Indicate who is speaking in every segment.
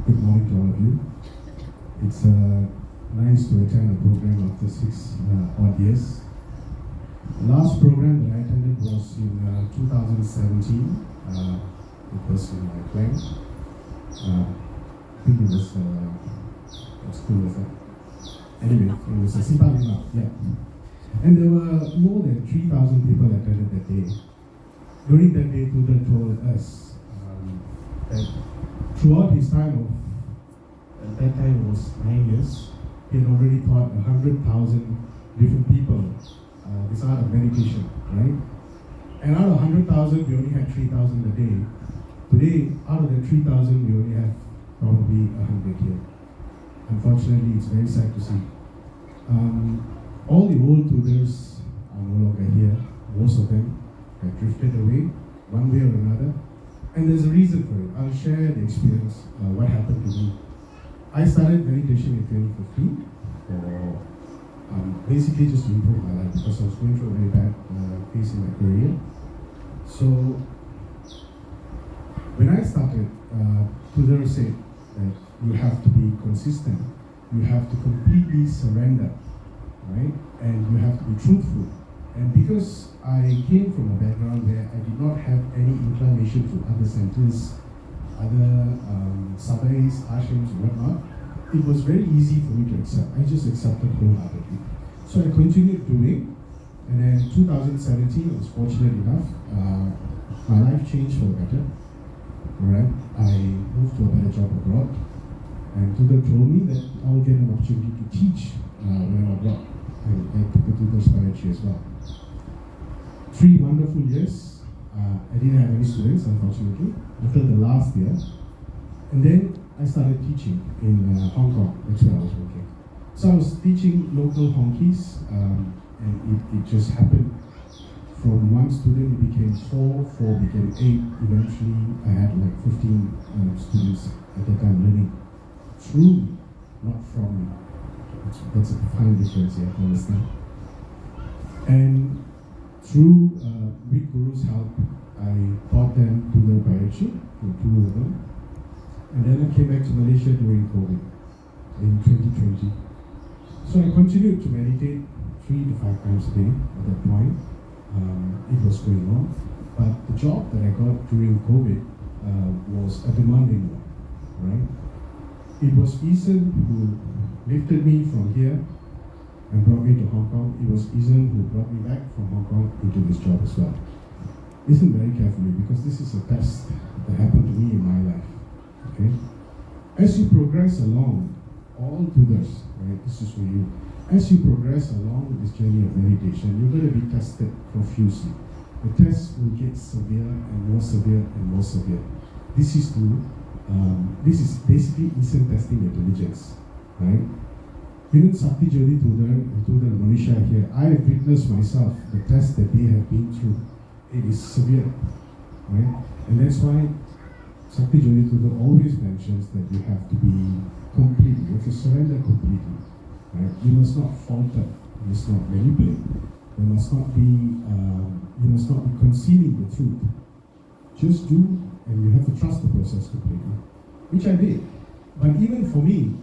Speaker 1: Good morning to all of you. It's nice to attend a program after 6 odd years. The last program that I attended was in 2017. It was in my plan. I think it was, what school was that? Anyway, it was a Setapak, yeah. And there were more than 3,000 people attended that day. During that day, Thoother told us that throughout his time at that time it was 9 years, he had already taught 100,000 different people this art of meditation, right? And out of 100,000, we only had 3,000 a day. Today, out of the 3,000, we only have probably 100 here. Unfortunately, it's very sad to see. All the old Thoothers are no longer here. Most of them have drifted away, one way or another. And there's a reason for it. I'll share the experience, what happened to me. I started meditation in 2015 for basically just to improve my life because I was going through a very bad phase in my career. So when I started, Thoother said that you have to be consistent, you have to completely surrender, right? And you have to be truthful. And because I came from a background where I did not have any inclination to other centers, other sabays, ashrams, whatnot, it was very easy for me to accept. I just accepted wholeheartedly. So I continued doing, and then 2017, I was fortunate enough, my life changed for the better. Alright, I moved to a better job abroad, and Thoother told me that I will get an opportunity to teach when I'm abroad. I took the Thoother Spiritual as well. 3 wonderful years. I didn't have any students, unfortunately, until the last year. And then I started teaching in Hong Kong. That's where I was working. So I was teaching local honkies, and it just happened. From 1 student, it became 4, 4 became 8. Eventually, I had like 15 students at that time learning through me, not from me. That's a fine difference, you have to understand. And through with Guru's help, I taught them Thoother Bhairachi, to 2 of them. And then I came back to Malaysia during COVID in 2020. So I continued to meditate 3 to 5 times a day at that point. It was going on, but the job that I got during COVID was a demanding one, right? It was Isan who lifted me from here and brought me to Hong Kong. It was Isan who brought me back from Hong Kong into this job as well. Listen very carefully because this is a test that happened to me in my life, okay? As you progress along, all Thoothers, right, this is for you. As you progress along this journey of meditation, you're going to be tested profusely. The test will get severe and more severe and more severe. This is basically Eastern testing your diligence, right? Even Sakthi Jothi Thoother and Thoother Manisha here, I have witnessed myself the test that they have been through. It is severe, right? And that's why Sakthi Jothi Thoother always mentions that you have to be completely, you have to surrender completely. Right? You must not falter, you must not manipulate, you must not be concealing the truth. Just do, and you have to trust the process completely, which I did. But even for me,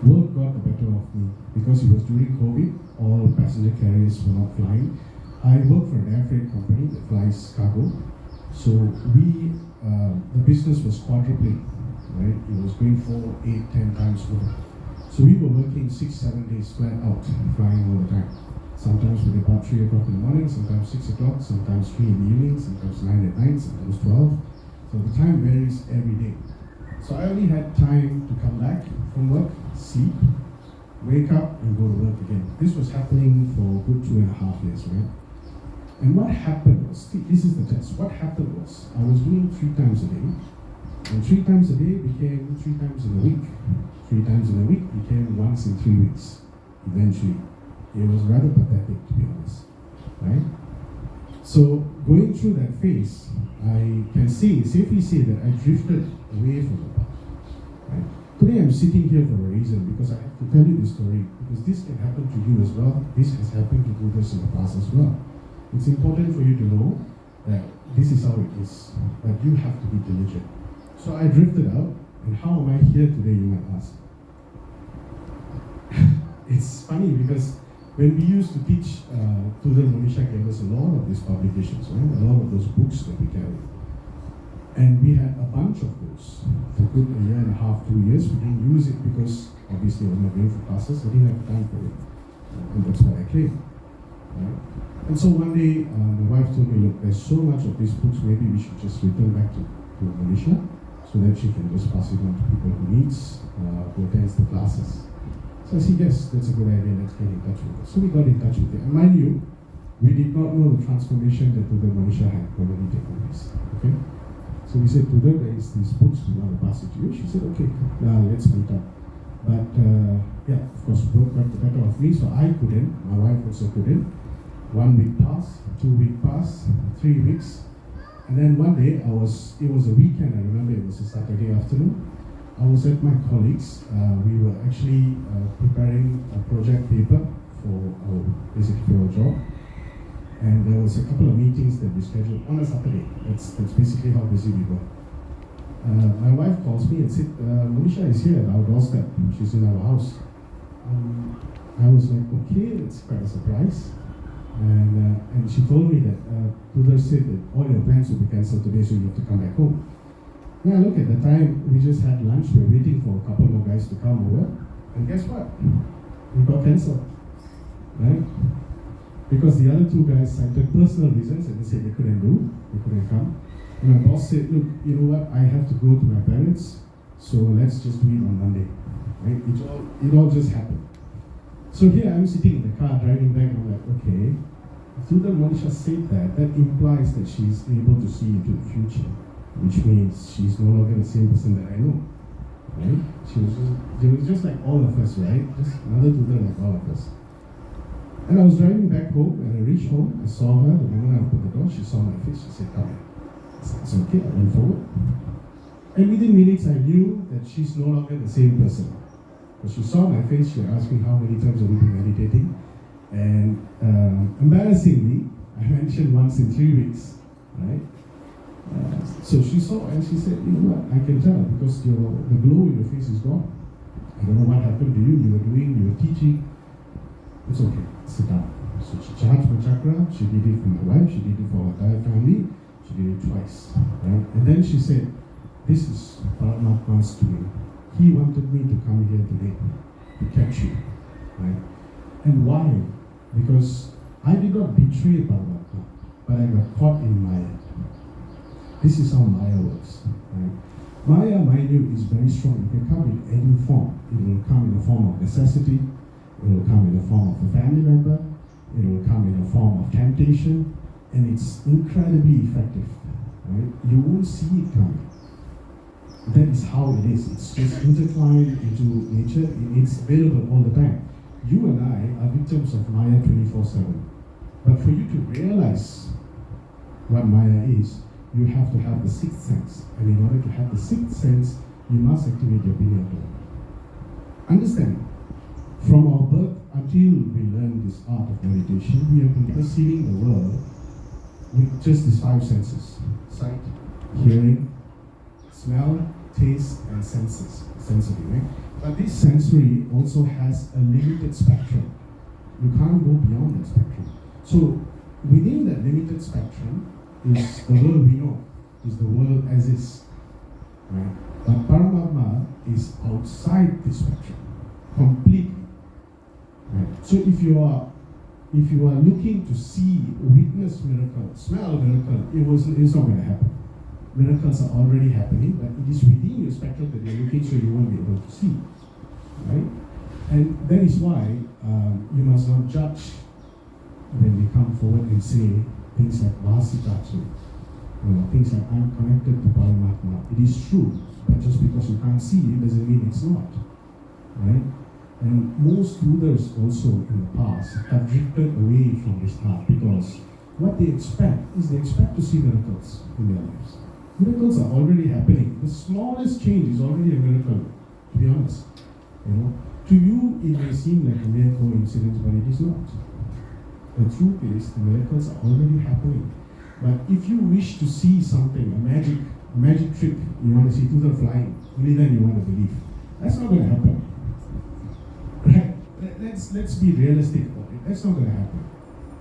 Speaker 1: work got the better of me because it was during COVID, all passenger carriers were not flying. I work for an air freight company that flies cargo, so the business was quadrupling, right? It was going 4, 8, 10 times more. So we were working 6, 7 days flat out, flying all the time. Sometimes we depart 3 o'clock in the morning, sometimes 6 o'clock, sometimes 3 in the evening, sometimes 9 at night, sometimes 12. So the time varies every day. So I only had time to come back from work, sleep, wake up and go to work again. This was happening for a good 2.5 years, right? And what happened was, this is the test, what happened was, I was doing 3 times a day, and 3 times a day became 3 times in a week. 3 times in a week became once in 3 weeks, eventually. It was rather pathetic, to be honest, right? So, going through that phase, I can safely say that I drifted away from the path, right? Today I'm sitting here for a reason, because I have to tell you this story, because this can happen to you as well. This has happened to Thoothers in the past as well. It's important for you to know that this is how it is, but you have to be diligent. So I drifted out, And how am I here today, you might ask? It's funny because when we used to teach, Thoother Monisha gave us a lot of these publications, right? A lot of those books that we carry. And we had a bunch of those for good a year and a half, 2 years. We didn't use it because obviously I was not going for classes. I didn't have time for it. And that's what I claimed. Right? And so one day, my wife told me, look, there's so much of these books, maybe we should just return back to Monisha so that she can just pass it on to people who needs, who attends the classes. So I said, yes, that's a good idea, let's get in touch with her. So we got in touch with her. And mind you, we did not know the transformation that Thoother Monisha had already taken place. Okay? So we said, Thoother, there is these books, we want to pass it to you. She said, okay, let's meet up. But yeah, of course, work got the better of me, so I couldn't. My wife also couldn't. 1 week passed, 2 weeks passed, 3 weeks. And then one day, it was a weekend, I remember it was a Saturday afternoon. I was at my colleagues. We were actually preparing a project paper for our job. And there was a couple of meetings that we scheduled on a Saturday. That's basically how busy we were. My wife calls me and said, Monisha is here at our doorstep. She's in our house. I was like, okay, that's quite a surprise. And she told me that Thoother said that all your plans will be cancelled today, so you have to come back home. Now look, at the time, we just had lunch. We were waiting for a couple more guys to come over. And guess what? We got cancelled. Right? Because the other two guys cited personal reasons and they said they couldn't come. And my boss said, look, you know what, I have to go to my parents, so let's just do it on Monday. Right? It all just happened. So here I'm sitting in the car driving back and I'm like, okay, Thoother Monisha said that implies that she's able to see into the future, which means she's no longer the same person that I know. Right? She was just like all of us, right? Just another Thoother like all of us. And I was driving back home, and I reached home, I saw her, the moment I opened the door, she saw my face, she said, come here. It's okay, I went forward. And within minutes, I knew that she's no longer the same person. Because she saw my face, she asked me how many times have we been meditating. And embarrassingly, I mentioned once in 3 weeks, right? So she saw and she said, you know what, I can tell because the glow in your face is gone. I don't know what happened to you, you were teaching. It's okay, sit down. So she charged my chakra, she did it for my wife, she did it for her entire family, she did it twice. Right? And then she said, this is Paramatma's doing. He wanted me to come here today to catch you. Right? And why? Because I did not betray Paramatma, but I got caught in Maya. This is how Maya works. Right? Maya, mind you, is very strong. It can come in any form. It will come in the form of necessity. It will come in the form of a family member. It will come in the form of temptation. And it's incredibly effective. Right? You won't see it coming. That is how it is. It's just intertwined into nature. It's available all the time. You and I are victims of Maya 24/7. But for you to realize what Maya is, you have to have the sixth sense. And in order to have the sixth sense, you must activate your pineal gland. Understand? From our birth until we learn this art of meditation, we have been perceiving the world with just these 5 senses: sight, hearing, smell, taste, and sensory, right? But this sensory also has a limited spectrum. You can't go beyond that spectrum. So within that limited spectrum is the world we know, is the world as is, right? But Paramatma is outside this spectrum, completely. Right. So if you are looking to see, witness miracle, smell a miracle, it's not going to happen. Miracles are already happening, but it is within your spectrum that you're looking, so you won't be able to see. Right? And that is why you must not judge when they come forward and say things like Vasitatsu, things like I'm connected to Paramatma. It is true, but just because you can't see it doesn't mean it's not. Right? And most Thooders also in the past have drifted away from this path because what they expect is they expect to see miracles in their lives. Miracles are already happening. The smallest change is already a miracle, to be honest. To you it may seem like a mere coincidence, but it is not. The truth is, the miracles are already happening. But if you wish to see something, a magic magic trick, you want to see Thoother flying, only then you want to believe. That's not going to happen. Right? Let's be realistic about it. That's not going to happen.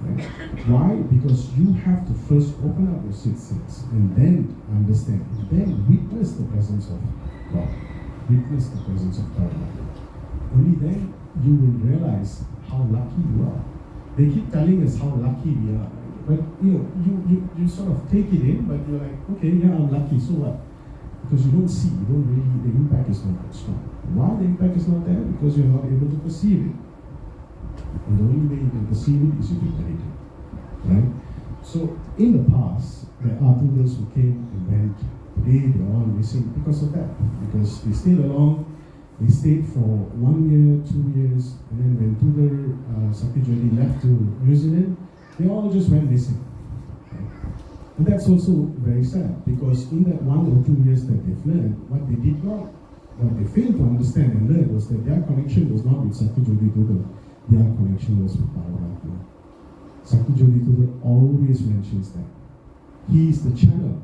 Speaker 1: Right? Why? Because you have to first open up your sixth sense and then understand, and then witness the presence of God, witness the presence of God. Only then you will realize how lucky you are. They keep telling us how lucky we are, but you sort of take it in, but you're like, okay, yeah, I'm lucky, so what? Because you don't see, the impact is not that strong. Why the impact is not there? Because you're not able to perceive it. And the only way you can perceive it is if you meditate. Right? So, in the past, there are Thooders who came and went. Today, they're all missing because of that. Because they stayed along, they stayed for 1 year, 2 years, and then when Thoother Sakthi Jothi left to New Zealand, they all just went missing. Right? And that's also very sad, because in that 1 or 2 years that they've learned, what they failed to understand and learn was that their connection was not with Sakthi Jothi Thoother. Their connection was with Paramatma. Sakthi Jothi Thoother always mentions that. He is the channel,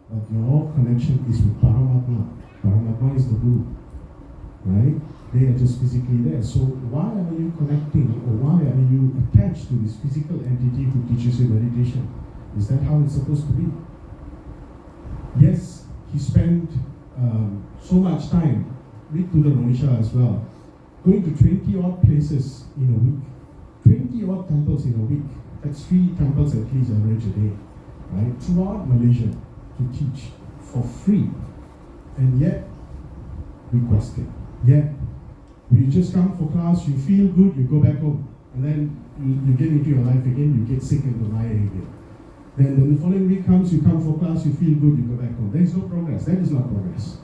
Speaker 1: but your connection is with Paramatma. Paramatma is the Guru. Right? They are just physically there. So why are you connecting, or why are you attached to this physical entity who teaches you meditation? Is that how it's supposed to be? Yes, he spent so much time with Thoother Monisha as well, going to 20-odd places in a week. 20-odd temples in a week. That's 3 temples at least average a day. Right? Throughout Malaysia to teach for free. And yet, requested. Yet, you just come for class, you feel good, you go back home. And then you get into your life again, you get sick and go lie again. Then the following week comes, you come for class, you feel good, you go back home. There is no progress. That is not progress.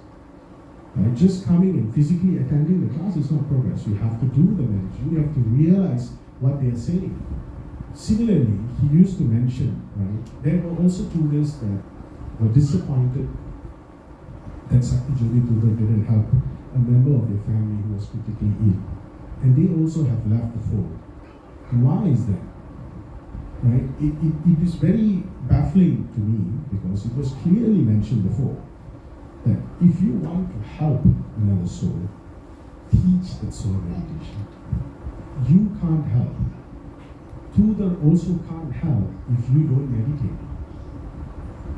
Speaker 1: Right? Just coming and physically attending the class is not progress. You have to do the meditation. You have to realize what they are saying. Similarly, he used to mention, right, there were also Thooders that were disappointed that Sakthi Jothi Thoother didn't help a member of their family who was critically ill. And they also have left the fold. Why is that? Right? It is very baffling to me, because it was clearly mentioned before that if you want to help another soul, teach that soul meditation. You can't help. Thoother also can't help if you don't meditate.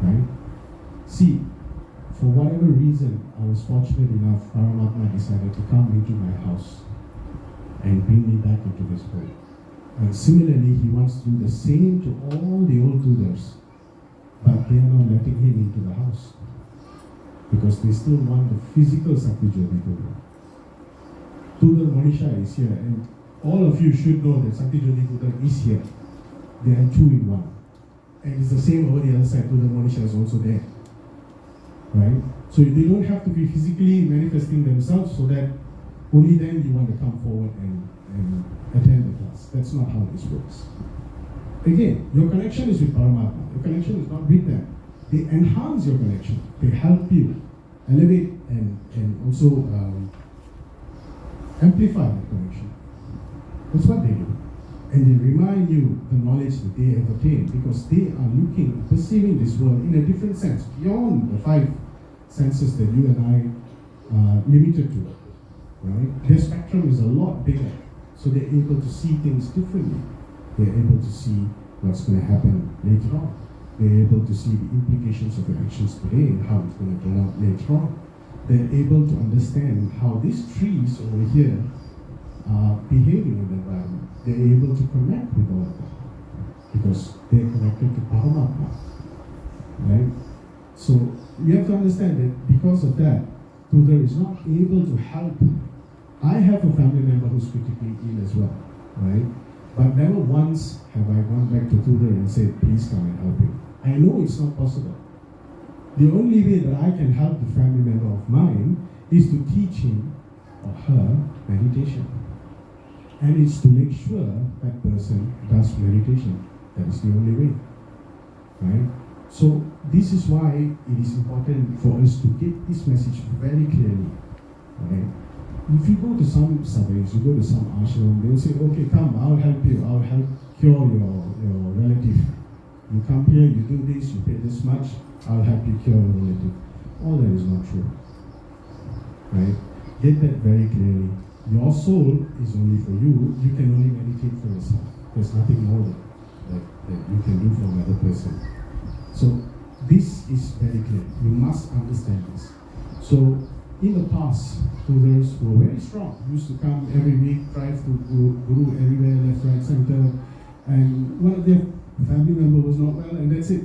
Speaker 1: Right? See, for whatever reason, I was fortunate enough, Paramatma decided to come into my house and bring me back into this world. And similarly, he wants to do the same to all the old Thooders, but they are not letting him into the house, because they still want the physical Sakthi Jothi Thoother. Thoother Monisha is here, and all of you should know that Sakthi Jothi Thoother is here. They are 2 in 1. And it's the same over the other side. Thoother Monisha is also there. Right? So they don't have to be physically manifesting themselves, so that only then you want to come forward and attend the class. That's not how this works. Again, your connection is with Paramatma. Your connection is not with them. They enhance your connection. They help you elevate and also amplify that connection. That's what they do. And they remind you the knowledge that they have attained, because they are looking, perceiving this world in a different sense, beyond the 5 senses that you and I are limited to. Right? Their spectrum is a lot bigger, so they're able to see things differently. They're able to see what's going to happen later on. They're able to see the implications of your actions today and how it's going to turn out later on. They're able to understand how these trees over here are behaving in the environment. They're able to connect with all of that because they're connected to Paramatma. Right? So you have to understand that because of that, Thoother is not able to help. I have a family member who's critically ill as well, right? But never once have I gone back to Thoother and said, please come and help him. I know it's not possible. The only way that I can help the family member of mine is to teach him or her meditation. And it's to make sure that person does meditation. That is the only way. Right? So this is why it is important for us to get this message very clearly. Right? If you go to some surveys, you go to some ashram, they'll say, okay, come, I'll help you, I'll help cure your relative. You come here, you do this, you pay this much, I'll help you cure your relative. All that is not true. Right? Get that very clearly. Your soul is only for you. You can only meditate for yourself. There's nothing more that you can do for another person. So this is very clear. You must understand this. So in the past, Thooders were very strong. Used to come every week, drive to Guru everywhere, left, right, center. And one of their family members was not well, and that's it.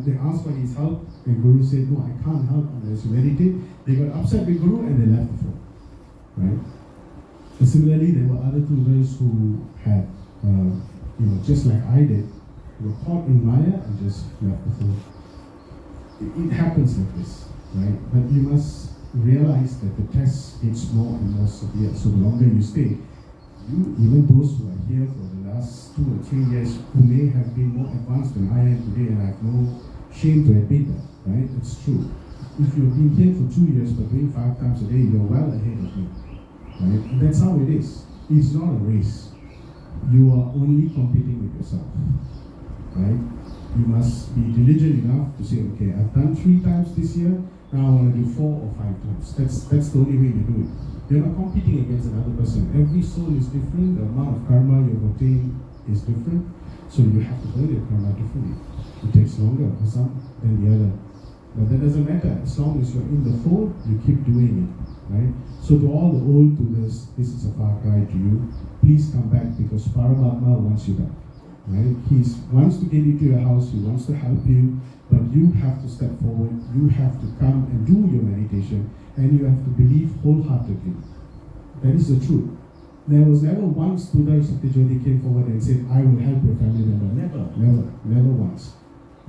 Speaker 1: They asked for his help, and Guru said, no, I can't help unless you meditate. They got upset with Guru and they left the phone. Right? And similarly, there were other Thooders who had, just like I did, were caught in Maya and just left the phone. It happens like this, right? But you must realize that the test gets more and more severe. So the longer you stay, even those who are here for the last 2 or 3 years, who may have been more advanced than I am today, and I have no shame to admit that, right? It's true. If you've been here for 2 years but doing 5 times a day, you're well ahead of me, right? And that's how it is. It's not a race. You are only competing with yourself, right? You must be diligent enough to say, okay, I've done 3 times this year, now I want to do 4 or 5 times. That's the only way you do it. You're not competing against another person. Every soul is different. The amount of karma you've obtained is different. So you have to burn your karma differently. It takes longer for some than the other. But that doesn't matter. As long as you're in the fold, you keep doing it. Right? So to all the old Thooders, this is a far cry to you. Please come back because Paramatma wants you back. Right? He wants to get into your house. He wants to help you. But you have to step forward. You have to come and do your meditation. And you have to believe wholeheartedly. That is the truth. There was never once Thoother Sakthi Jothi came forward and said, I will help your family member. Never once.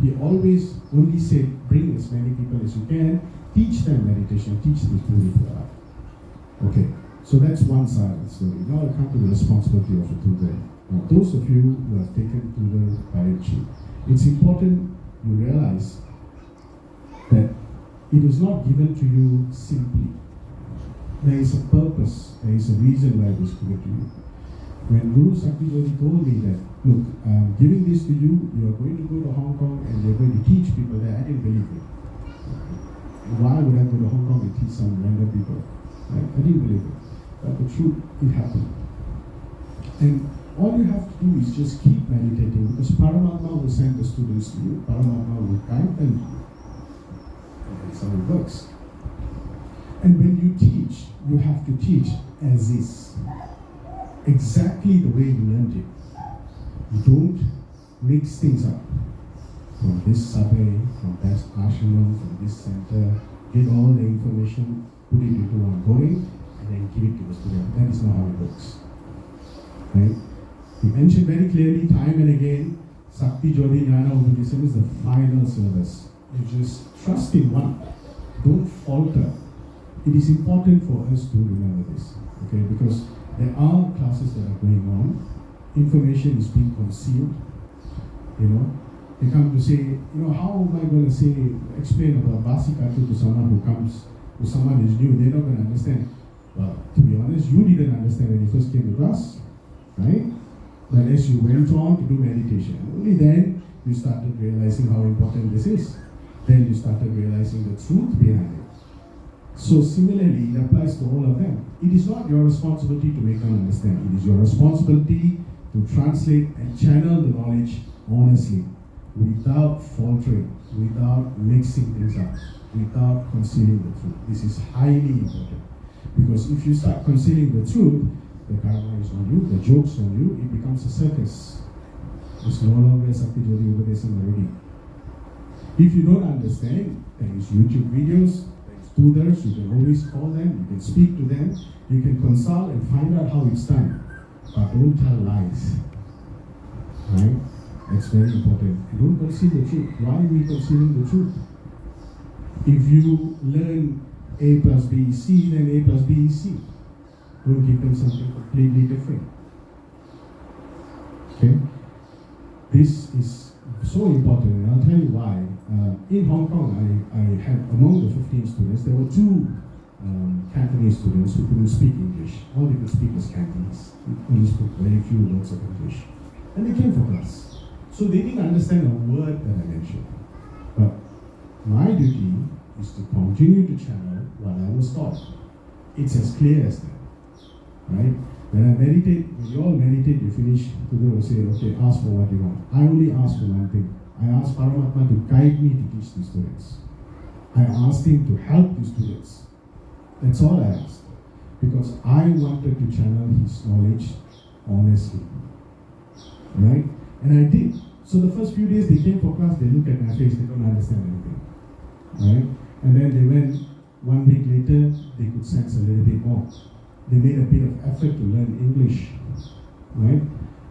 Speaker 1: He always only said, bring as many people as you can, teach them meditation, teach this beautiful art. Okay, so that's one side of the story. Now I come to the responsibility of a Thoother. Now, those of you who have taken Thoother by a cheek, it's important you realize that it is not given to you simply. There is a purpose, there is a reason why it was given to you. When Guru Sakthi Jothi told me that, look, I'm giving this to you, you are going to go to Hong Kong and you're going to teach people there, I didn't believe it. Why would I go to Hong Kong and teach some random people? Right? I didn't believe it. But the truth, it happened. And all you have to do is just keep meditating because Paramatma will send the students to you, Paramatma will guide them to you. That's how it works. And when you teach, you have to teach as is. Exactly the way you learned it. You don't mix things up. From this survey, from that ashram, from this center, get all the information, put it into one going, and then give it to the student. That is not how it works. Right? We mentioned very clearly, time and again, Sakthi Jothi Gnana Upadesam is the final service. You just trust in one. Don't falter. It is important for us to remember this, okay? Because there are classes that are going on. Information is being concealed. They come to say, how am I going to explain about Vasikatu to someone who comes, to someone who is new? They're not going to understand. Well, to be honest, you didn't understand when you first came to class, right? But as you went on to do meditation, only then you started realizing how important this is. Then you started realizing the truth behind it. So similarly, it applies to all of them. It is not your responsibility to make them understand. It is your responsibility to translate and channel the knowledge honestly, without faltering, without mixing things up, without concealing the truth. This is highly important. Because if you start concealing the truth, the karma is on you, the joke's on you, it becomes a circus. It's no longer Sakthi Jothi Upadesam already. If you don't understand, there is YouTube videos, Thooders, you can always call them, you can speak to them, you can consult and find out how it's done. But don't tell lies. Right? That's very important. And don't conceal the truth. Why are we concealing the truth? If you learn A plus B is C, then A plus B is C. Don't give them something completely different. Okay? This is so important, and I'll tell you why. In Hong Kong, I had, among the 15 students, there were 2 Cantonese students who couldn't speak English. All they could speak was Cantonese. They only spoke very few words of English. And they came for class. So they didn't understand a word that I mentioned. But my duty is to continue to channel what I was taught. It's as clear as that. Right? When I meditate, when you all meditate, you finish, Thoother will say, okay, ask for what you want. I only ask for one thing. I ask Paramatma to guide me to teach the students. I asked him to help the students. That's all I asked. Because I wanted to channel his knowledge honestly. Right? And I did. So the first few days they came for class, they look at my face, they don't understand anything. Right? And then they went 1 week later, they could sense a little bit more. They made a bit of effort to learn English. Right?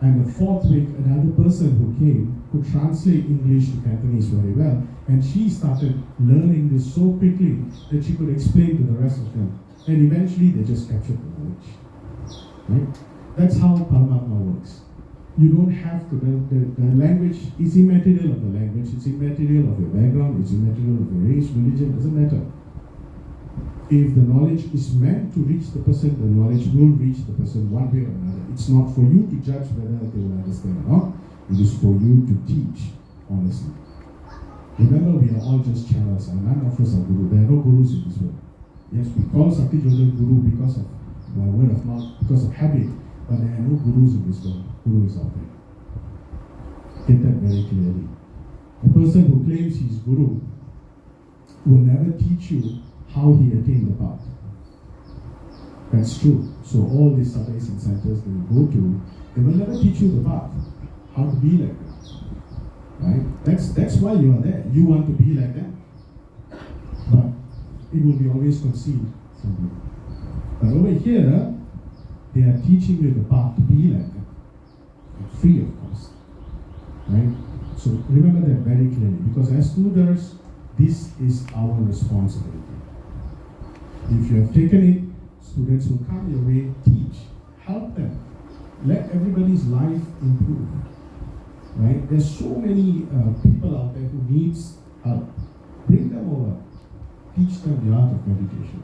Speaker 1: And the 4th week, another person who came could translate English to Cantonese very well. And she started learning this so quickly that she could explain to the rest of them. And eventually they just captured the knowledge. Right? That's how Paramatma works. You don't have to, the language is immaterial of the language, it's immaterial of your background, it's immaterial of your race, religion, doesn't matter. If the knowledge is meant to reach the person, the knowledge will reach the person one way or another. It's not for you to judge whether they will understand or not. It is for you to teach honestly. Remember, we are all just channels and none of us are guru. There are no gurus in this world. Yes, we call Sakthi Jothi guru because of word of mouth, because of habit, but there are no gurus in this world. Guru is out there. Get that very clearly. A person who claims he is guru will never teach you how he attained the path. That's true. So all these surveys and centers that you go to, they will never teach you the path, how to be like that. Right? That's why you are there. You want to be like that. But it will be always concealed from you. But over here, they are teaching you the path to be like that. Free of cost. Right? So remember that very clearly. Because as Thoother's, this is our responsibility. If you have taken it, students will come your way, teach, help them. Let everybody's life improve. Right? There's so many people out there who needs help. Bring them over. Teach them the art of meditation.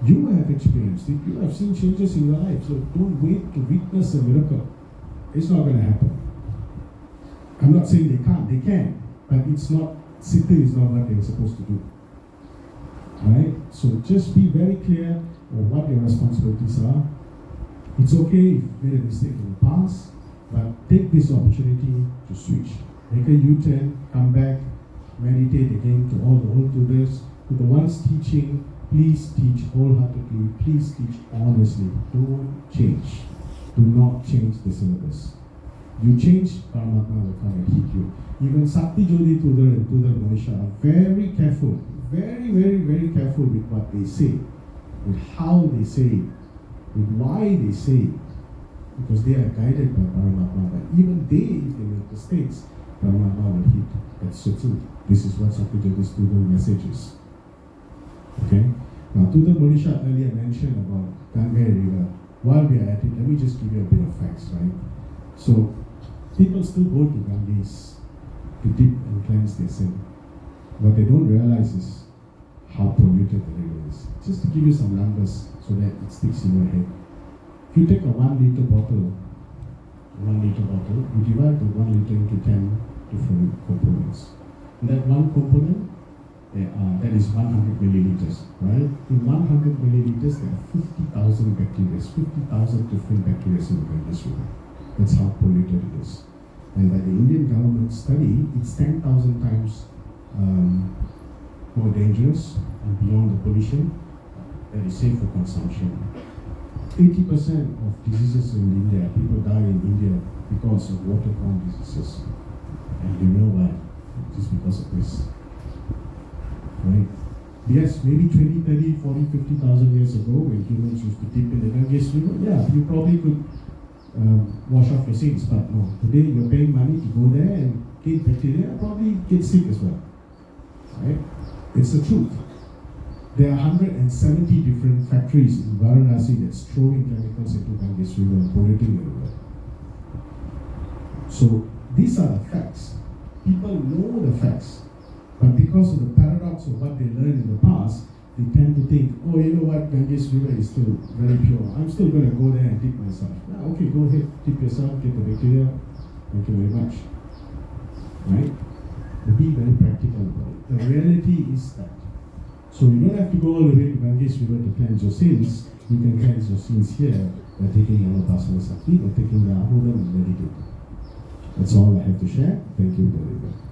Speaker 1: You have experienced it. You have seen changes in your life. So don't wait to witness a miracle. It's not going to happen. I'm not saying they can't. They can. But it's not, Siddhi is not what they're supposed to do. Right? So just be very clear of what your responsibilities are. It's okay if you made a mistake in the past, but take this opportunity to switch. Make a U-turn, come back, meditate again to all the old Thoother's. To the ones teaching, please teach wholeheartedly, please teach honestly. Don't change. Do not change the syllabus. You change, Paramatma will come and hit you. Even Sakthi Jothi Thoother and Thoother Manisha are very careful, very, very, very careful with what they say, with how they say it, with why they say it, because they are guided by Paramatma. But even they, if they make mistakes, Paramatma will hit. That's the truth. This is what Sakthi Jothi's Thoother message is. Okay? Now, Thoother Manisha earlier mentioned about Gangai River. While we are at it, let me just give you a bit of facts, right? So, people still go to Ganges to dip and cleanse their sin. What they don't realize is how polluted the river is. Just to give you some numbers so that it sticks in your head. If you take a 1 liter bottle, you divide the 1 liter into 10 different components. In that one component, that is 100 milliliters, right? In 100 milliliters, there are 50,000 bacteria, 50,000 different bacteria in the Ganges River. That's how polluted it is. And by the Indian government study, it's 10,000 times more dangerous and beyond the pollution that is safe for consumption. 80% of diseases in India, people die in India because of waterborne diseases. And you know why? Just because of this. Right? Yes, maybe 20, 30, 40, 50,000 years ago, when humans used to dip in the Ganges River, yeah, you probably could wash off your sins, but no. Today you're paying money to go there and get bacteria, probably get sick as well. Right? It's the truth. There are 170 different factories in Varanasi that's throwing chemicals into Ganges River and polluting the river. So these are the facts. People know the facts, but because of the paradox of what they learned in the past, they tend to think, oh, you know what, Ganges River is still very pure. I'm still going to go there and dip myself. Yeah, okay, go ahead, dip yourself, get the bacteria. Thank you very much. right? But be very practical about it. The reality is that. So you don't have to go all the way to Ganges River to cleanse your sins. You can cleanse your sins here by taking Upadesam Sakthi or taking the Ahudam and meditate. That's all I have to share. Thank you very much.